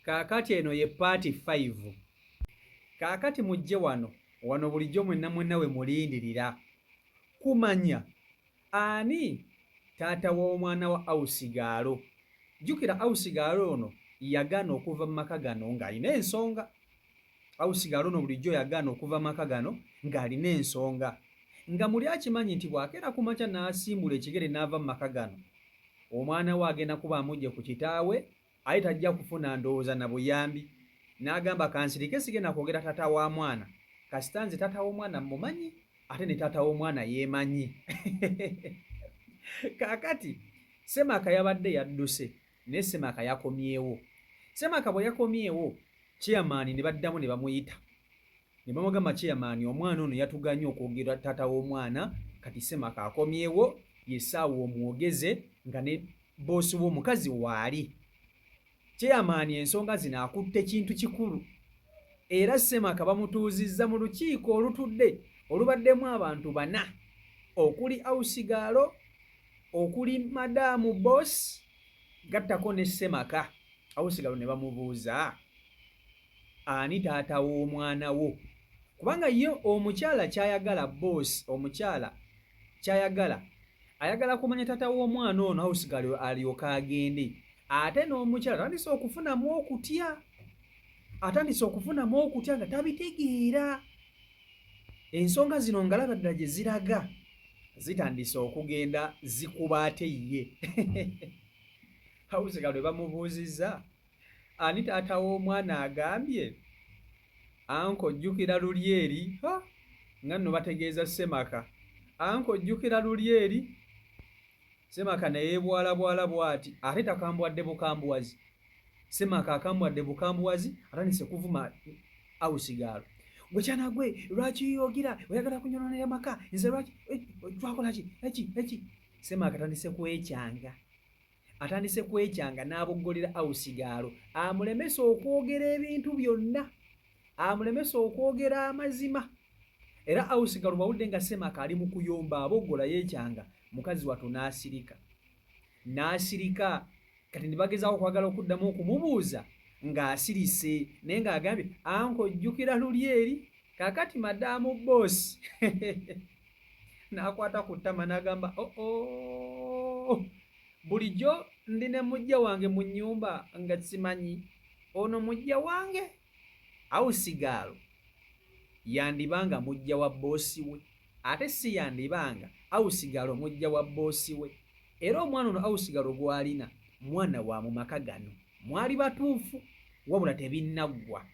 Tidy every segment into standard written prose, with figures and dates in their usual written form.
Kaakati eno ye party 5. Kaakati mujje wano bulijjo mwenna we mulindirira. Kumanya ani taata w'omwana wa Awusigaalo. Jjukira Awusigaalo ono yagaana okuva mu maka gano ng'alina ensonga. Awusigaalo ono bulijjo yagaana okuva mu maka gano ng'alina ensonga. Nga muli akimanyi nti bw'akeera ku makya n'asimbula ekigere n'ava mu maka gano, omwana we agenda kuba amugye ku kitaawe, aye tajja kufuna ndowooza na buyambi. N'agamba kansirike sigenda kwogera taata wa mwana. Kasita nze taata w'omwana mmumanyi, ate ne taata w'omwana yeemanyi. Kaakati Ssemaka yabadde yadduse, naye Ssemaka yakomyewo. Ssemaka bwe yakomyewo, chairman ne baddamu ne bamuyita. Ne bamugamba chairman, omwana ono yatuganye okwogera taata w'omwana, kati Ssemaka akomyewo, yessaawa omwogeze nga ne boosi w'omukazi waali. Chairman ensonga zino akutte kintu kikulu. Era Ssemaka bamutuuzizza mu lukiiko olutudde olubaddemu abantu 4, okuli Awusigaalo, okuli Madaamu Boss, gattako ne Ssemaka. Awusigaalo ne bamubuuza, ani taata w'omwana wo? Kubanga ye omukyala kyayagala Boss, omukyala kyayagala, ayagala kumanya taata w'omwana ono Awusigaalo alyoka agende. Ate n'omukyala atandise okufunamu okutya nga tabitegeera. Ensonga zino ngalaba ddala gye ziraga zitandise okugenda zikuba ate ye. Awusigaalo ne bamubuuzizza, ani taata w'omwana agambye? Anko ojjukira luli eri? Nga nno bategeeza Ssemaka. Anko ojjukira luli eri? Ssemaka ne yeebwalabwala bw'ati, ate takambwadde bukambuwazi. Ssemaka akambwadde bukambuwazi, atandise kuvuma Awusigaalo. Gwe kyana gwe, lwaki yogera oyagala kunyonoonera maka? Nze lwaki twakola ki? Eki. Ssemaka atandise kwekyanga n'aboggolera Awusigaalo amulemesa okwogera ebintu byonna, amulemesa okwogera amazima. Era Awusigaalo bwawulidde nga Ssemaka ali mu kuyomba aboggola yeekyanga, mukazi wattu n'asirika. Kati ne bagezaako okwagala okuddamu okumubuuza ng'asirise, naye ng'agambye anko ojjukira luli eri? Kaakati Madaamu Boss n'akwata ku ttama n'agamba bulijjo ndi ne mujja wange mu nnyumba nga simanyi ono mujja wange. Awusigaalo yandibanga mujja wa boosi we, ate si yandibanga Awusigaalo mujja wa boosi we. Era omwana ono Awusigaalo gw'alina mwana wa mu maka gano, mwali batuufu wabula tebinnagwa.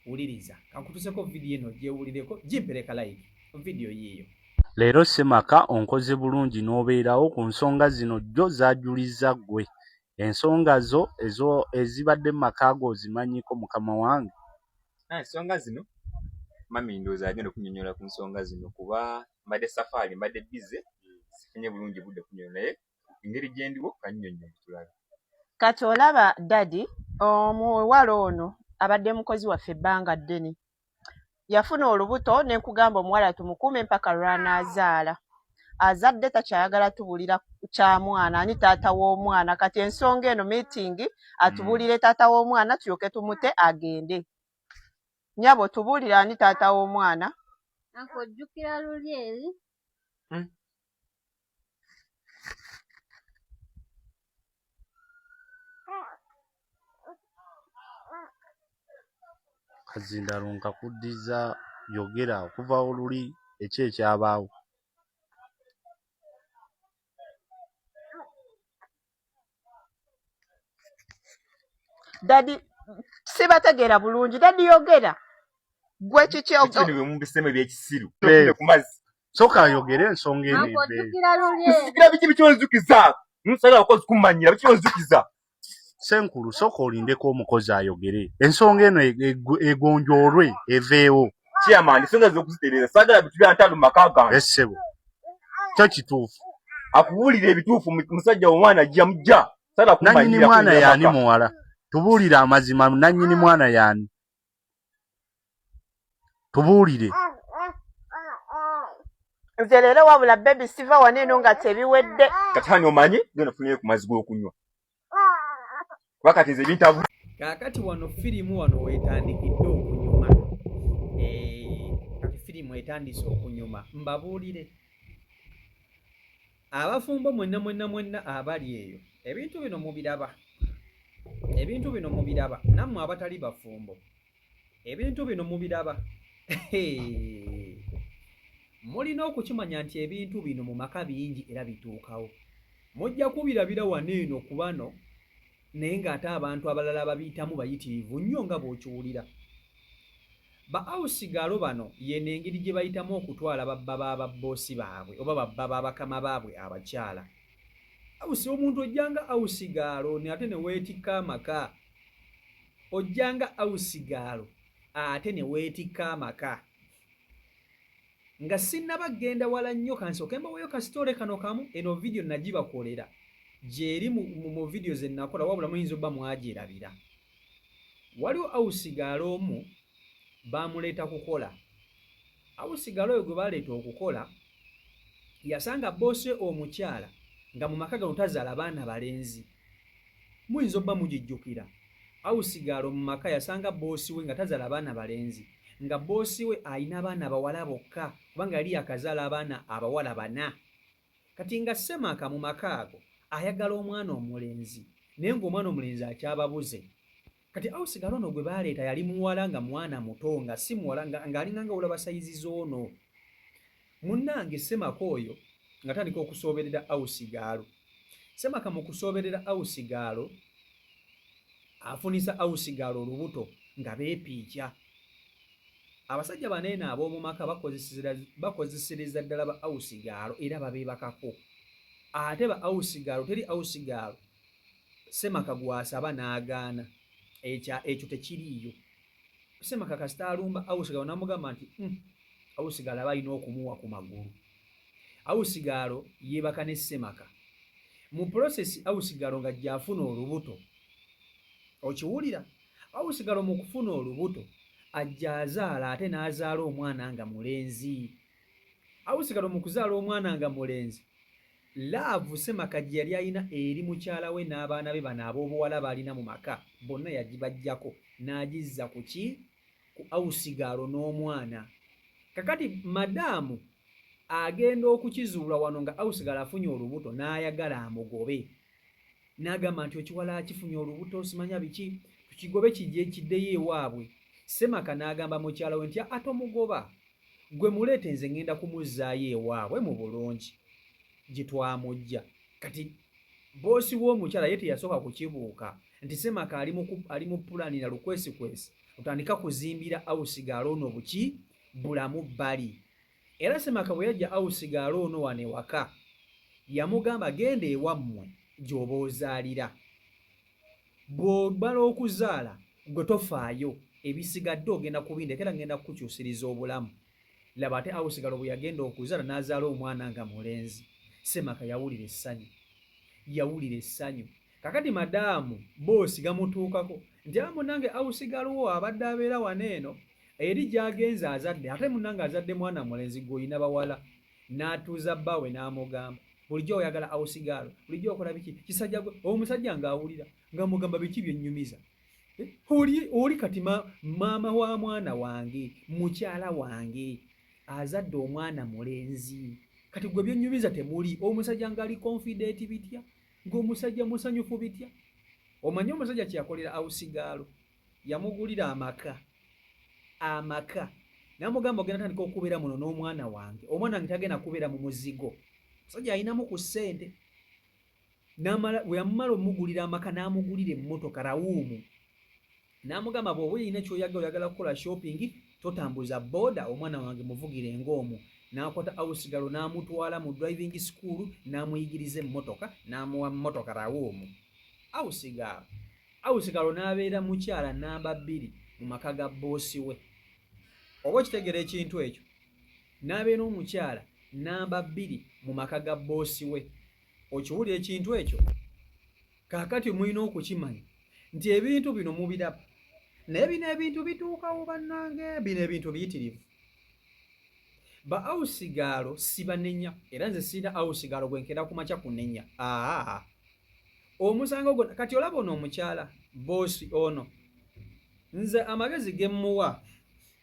Wuliriza, kankutuseko vidiyo eno gyewulireko, gimpereka like vidiyo yiyo. Leero Ssemaka onkoze bulungi n'obeerawo ku nsonga zino jjo zaajuliza ggwe. Ensonga ezo ezibadde mu maka go ozimanyiko mukama wange? Ensonga zino mami ndowooza agenda okunnyonnyola ku nsonga zino kuba mbadde safaari, mbadde bize, sifunye bulungi budde kunnyola, naye engeri gye ndiwo kannyonnyola tulabe. Kati olaba dadi, omuwala ono abadde mukozi waffe ebbanga ddene. Yafuna olubuto ne nkugamba omuwala tumukuume mpaka lw'anaazaala. Azadde takyayagala tubulira kya mwana, ani taata w'omwana. Kati ensonga eno meeting atubulire taata w'omwana tulyoke tumute agende. Nyabo tubulira ani taata w'omwana? Anko ojjukira luli eri? Kazindalo nkakuddiza yogera okuva oluli eki ekyabaawo. Dadi sibategeera bulungi, dadi yogera. Gwe kiki Ekyo bwe mumbisemu ebyekisiru. Tokule ku mazzi. Soka ayogere ensonga eno. Anko ojjukira luli eri? Sikira biki bikyonzukiza. Nsala akozi kumanyira bikyonzukiza. Senkulu soka olindeko omukozi ayogere. Ensonga eno egonjoolwe eveewo. Chairman, ensonga z'okuzitereeza saagala bitu bya ntalo mu maka gange. Essebo. Kyo kituufu. Akubuulira ebituufu musajja w'omwana ajja mujja. Sala kumanyira. Nannyini mwana yaani muwala? Tubuulire amazima, nannyini mwana yaani? Tubuulire. nze leero wabula baby siva wano eno nga tebiwedde. Kati hani omanyi genda funire ku mazzi g'okunywa. kuba kati nze bintabu kaakati wano firimu wano weetandikidde okunyuma. Kati firimu etandise okunyuma. Mbabuulire abafumbo mwenna abali eyo, ebintu bino mubiraba nammwe abatali bafumbo, ebintu bino mubiraba. Mulina okukimanya nti ebintu bino mu maka bingi era bituukawo. Mujja kubirabira wano eno ku bano, naye ng'ate abantu abalala babiyitamu bayitirivu nnyo nga bw'okiwulira. Ba awusigalo bano yeno engeri gye bayitamu okutwala babba b'ababoosi baabwe oba babba b'abakama baabwe abakyala. Awusi omuntu ojjanga awusigalo ate ne weetikka amaka. Ojjanga awusigalo ate ne weetikka amaka. Nga sinnaba genda wala nnyo kansooke mbaweeyo kasitoole kano kamu. Eno vidiyo nagibakolera gyeri mu vidiyo ze nakola, wabula muyinza obba mwagyerabira. Waliwo awusigalo omu baamuleeta kukola. Awusigalo oyo gwe baaleeta okukola yasanga boosi omukyala nga mu maka gano tazaala baana balenzi. Muyinza obba mugijjukira. Awusigalo mu maka yasanga boosi we nga tazaala baana balenzi, nga boosi we alina abaana bawala bokka kubanga yali yakazaala abaana abawala 4. Kati nga Ssemaka mu maka ago ayagala omwana omulenzi, naye ng'omwana omulenzi akyababuze. Kati awusigalo ono gwe baaleeta yali muwala nga mwana muto, nga si muwala ng'alinga nga olaba sayizi z'ono. Munnange Ssemaka oyo nga tandika okusooberera awusigalo. Ssemaka mu kusooberera awusigalo afunisa awusigalo olubuto nga beepiikya. Abasajja baneeno ab'omu maka bakozesereza ddala ba awusigalo era babeebakako. Ate ba awusigalo teri awusigalo Ssemaka gw'asaba n'agaana. Ekyo tekiriiyo. Ssemaka kasita alumba awusigalo n'amugamba nti awusigalo aba alina okumuwa ku magulu. Awusigalo yeebaka ne Ssemaka. Mu prosesi awusigalo nga gy'afuna olubuto, okiwulira? Awusigalo mu kufuna olubuto ajja azaala ate n'azaala omwana nga mulenzi. Awusigalo mu kuzaala omwana nga mulenzi, laavu Ssemaka gye yali alina eri mukyala we n'abaana be bano ab'obuwala baalina mu maka bonna yagibaggyako n'agizza ku ki? Ku awusigalo n'omwana. Kakati madaamu agenda okukizuula wano nga awusigalo afunye olubuto n'ayagala amugobe. N'agamba nti okiwala akifunye olubuto simanya biki, tukigobe kijje kiddeyo ewaabwe. Ssemaka n'agamba mukyala we nti atomugoba, gwe muleete nze ngenda kumuzzaayo ewaabwe mu bulungi gye twamujja. Kati boosi w'omukyala ye teyasooka kukibuuka nti Ssemaka ali mu pulaani na lukwesikwesi otandika kuzimbira awusigalo ono buki bulamu bbali. Era Ssemaka bwe yajja awusigalo ono wano ewaka yamugamba genda ewammwe gy'oba ozaalira, bw'obala okuzaala gwe tofaayo, ebisigadde ogenda kubindekera ngenda kukukyusiriza obulamu. Laba ate awusigalo bwe yagenda okuzaala n'azaala omwana nga mulenzi. Ssemaka yawulira essanyu. Kakati madaamu boosi gamutuukako nti munnange awusigalowo abadde abeera wano eno eri gy'agenze azadde, ate munnange azadde mwana mulenzi gw'olina bawala. N'atuuza bbaawe n'amugamba bulijjo oyagala awusigalo, bulijjo okola biki? Kisajja gwe omusajja ng'awulira ng'amugamba biki byennyumiza. Oli kati maama wa mwana wange, mukyala wange azadde omwana mulenzi, kati gwe byennyumiza temuli. Omusajja ng'ali confident bitya, ng'omusajja musanyufu bitya. Omanyi omusajja kye yakolera awusigalo? Yamugulira amaka. N'amugamba ogenda tandika okubeera muno n'omwana wange, omwana wange tagenda kubeera mu muzigo. Omusajja alinamu ku ssente. Bwe yamumala omugulira amaka n'amugulira emmotoka rawuumu. N'amugamba bw'oba olina ky'oyagala, oyagala kukola shopping, totambuza booda, omwana wange muvugire ng'omwo. N'akwata awusigalo n'amutwala mu driving school n'amuyigiriza emmotoka, n'amuwa mmotoka rawuumu. Awusigalo n'abeera mukyala namba 2 mu maka ga boosi we. Oba okitegeera ekintu ekyo? N'abeera omukyala namba 2 mu maka ga boosi we. Okiwulira ekintu ekyo? Kaakati mulina okukimanya nti ebintu bino mubiraba, naye bino ebintu bituukawo bannange, bino ebintu biyitirivu. Ba awusigalo si banenya, era nze sirina awusigalo gwe nkera ku makya kunenya. omusango gwo kati olaba ono omukyala boosi ono nze amagezi ge mmuwa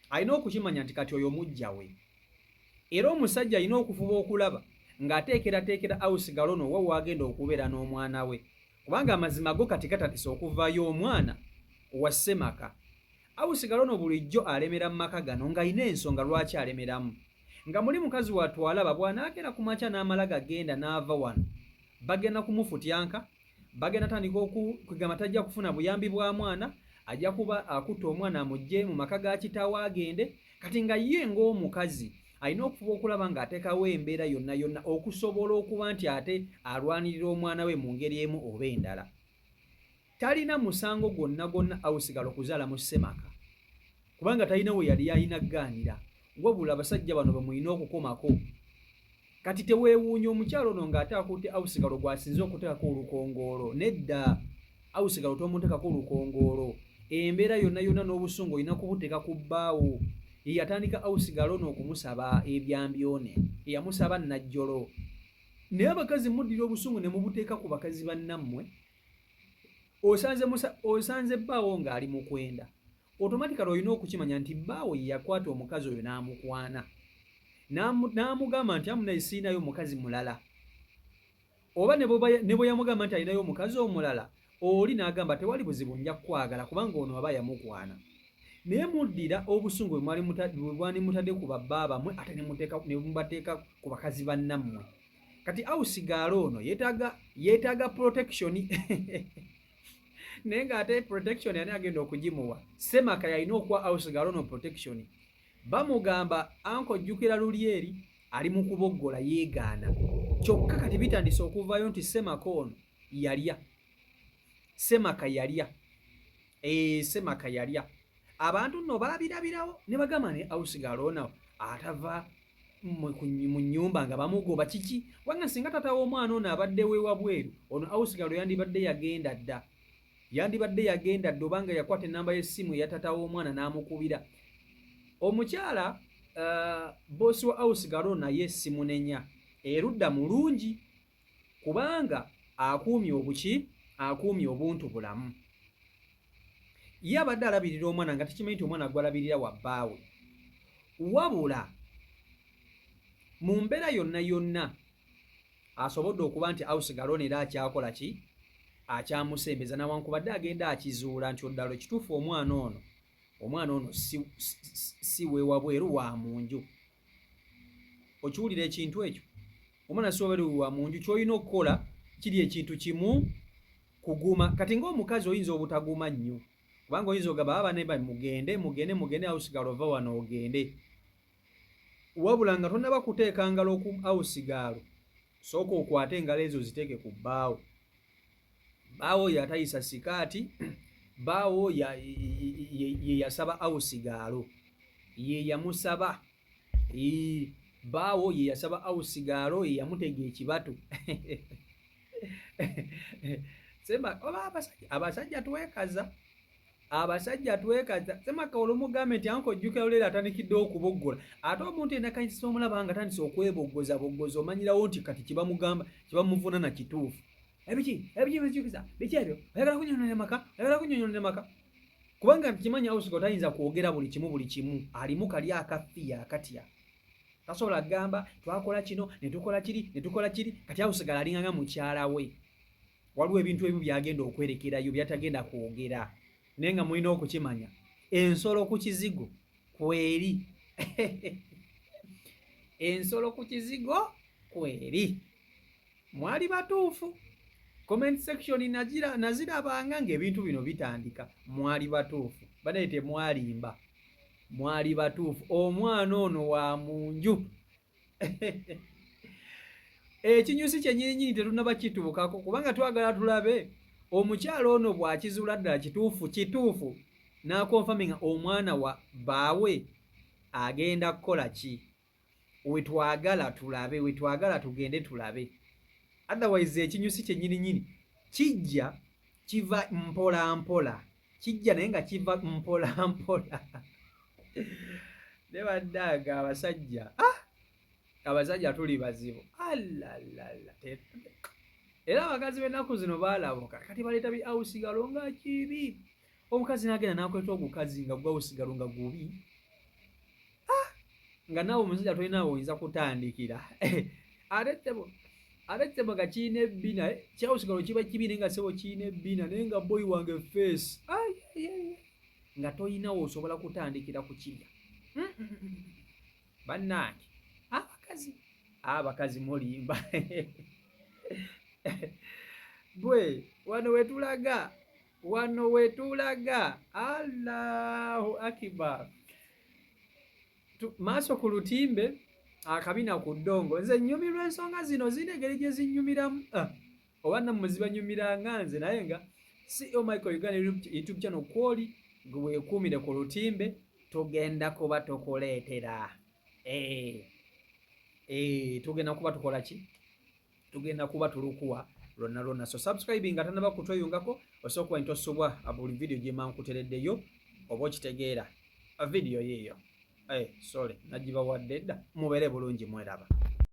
alina okukimanya nti kati oyo mujja we era omusajja alina okufuba okulaba ng'ateekerateekera awusigala ono wa waagenda okubeera n'omwana we kubanga amazima go kati gatatisa okuvaayo omwana wa Ssemaka. Awusigala ono bulijjo alemera mu maka gano ng'alina ensonga lwaki alemeramu nga muli mukazi watwalaba bw'anaagenda ku makya n'amala gagenda n'ava wano bagenda kumufutyanka bagenda tandika okugamba tajja kufuna buyambi bwa mwana ajja kuba akutta omwana amugje mu maka ga kitaawe agende kati nga ye ng'omukazi alina okufuba okulaba ng'ateekawo embeera yonna yonna okusobola okuba nti ate alwanirira omwana we mu ngeri emu oba endala. Talina musango gwonna gwonna awusigala okuzaala mu Ssemaka kubanga talina we yali alina ggaanira wabula abasajja bano bamulina okukomako. Kati teweewuunya omukyalo ono ng'ate akutte awusigalo gw'asinze okuteekako olukongoolo. Nedda, awusigalo tomuteekako olukongoolo. Embeera yonna yonna n'obusungu olina kubuteeka ku bbaawo. Yatandika awusigalo ono okumusaba ebyambyone, eyamusaba Najjolo. Naye abakazi muddira obusungu ne mubuteeka ku bakazi bannammwe. Osanze bbaawo ng'ali mu kwenda. Automatically olina okukimanya nti bbaawo ye yakwata omukazi oyo n'amukwana. N'amugamba nti amuna siinayo mukazi mulala. Oba ne bwe yamugamba nti alinayo omukazi omulala, oli n'agamba tewali buzibu nja kukwagala kubanga ono aba yamukwana. Naye muddira obusungu bwe mutadde ku babba bamwe ate ne mubateeka ku bakazi bannammwe. Kati awusigalo ono yeetaaga protection. Naye ng'ate protection yani agenda okugimuwa. Ssemaka yalina okuwa awusigalo ono protection. Bamugamba ankojjukira Lulyeri ali mu kuboggola yeegaana. Kyokka kati bitandise okuvaayo nti Ssemaka ono yalya. Ssemaka yalya. Ssemaka yalya. Abantu nno baabirabirawo ne bagamba ne awusigalo ono atava mu nnyumba nga bamugoba kiki wanga singa tata w'omwana ono abadde we wabweru ono awusigalo yandibadde yagenda dda. Yandibadde yagenda dda obanga yakwata ennamba y'essimu eya tata w'omwana n'amukubira. Omukyala boosi wa awusigalo naye simunenya erudda mulungi kubanga akuumye obuntu bulamu. Ye abadde alabirira omwana nga tekimanyi nti omwana gwalabirira wa bbaawe. Wabula mu mbeera yonna yonna asobodde okuba nti awusigalo era akyakola ki akyamusembeza nawankubadde agenda akizuula nti oddala ekituufu omwana ono si we wabweru wa munju. Okiwulira ekintu ekyo? Omwana si wabweru wa munju ky'olina okukola kiri ekintu kimu kuguma. Kati ng'omukazi oyinza obutaguma nnyo kubanga oyinza ogamba abane mugende awusigalo ova wano ogende. Wabula nga tonnaba kuteeka ngalo ku awusigalo sooka okwate engalo ezo ziteeke ku bbaawo. Bbaawo yatayisa sikaati. Bbaawo ye yasaba awusigalo. Ye yamusaba. Bbaawo ye yasaba awusigalo ye yamutega ekibatu. Ssemaka oba abasajja twekaza. Abasajja twekaza. Ssemaka olumugambe nti ankojjukira Lulyeri atandikiddewo okuboggola. Ate omuntu yenna kayinza omulaba nga atandise okweboggoza omanyirawo nti kati kibamugamba kibamuvuna na kituufu. Ebiki bijukiza biki ebyo oyagala kunnyonnyola maka kubanga kimanyi awusigalo tayinza kwogera buli kimu alimu kali akafiya akatya tasobola kugamba twakola kino ne tukola kiri kati awusigalo alinganga mukyala we. Waliwo ebintu ebimu byagenda okwerekerayo byatagenda kwogera naye nga mulina okukimanya ensolo ku kizigo kweri. Ensolo ku kizigo kweri. Mwali batuufu. Comment section nazirabanga ng'ebintu bino bitandika. Mwali batuufu. Banaye temwalimba. Mwali batuufu. Omwana ono wa munju. Ekinyusi kyennyini tetunnaba kituukako kubanga twagala tulabe omukyalo ono bw'akizuula ddala kituufu n'akonfaminga omwana wa bbaawe agenda kukola ki. Wetwagala tulabe, wetwagala tugende tulabe. Otherwise ekinyusi kyennyini kijja kiva mpola. Kijja naye nga kiva mpola. Ne baddaga abasajja tuli bazibu. Alalala. era abakazi b'ennaku zino baalabuka kati baleeta bi awusigalo nga kibi. Omukazi n'agenda n'akweta ogukazi nga gwa awusigalo nga gubi nga naawe omusajja tolinaawe oyinza kutandikira ate ssebo nga kiina ebbina kyawusigalo kiba kibi naye nga ssebo kiina ebbina naye nga boyi wange feesi nga toyinawo osobola kutandikira ku kirya. Bannange abakazi mulimba bwe wano wetulaga Allahu akibar maaso ku lutimbe akabina ku ddongo. Nze nnyumirwa ensonga zino zina engeri gye zinnyumiramu oba nammwe zibanyumiranga nze naye nga CEO Michael Uganda YouTube channel kwoli gwe weekuumire ku lutimbe tugenda kuba tukuleetera tugenda kuba tukola ki? Tugenda kuba tulukuwa lwonna. So subscribe nga tanaba kutweyungako osooka kuba ntosobwa buli video gye mankutereddeyo oba okitegeera video yeeyo. Sorry nagibawadde dda mubeere bulungi mweraba.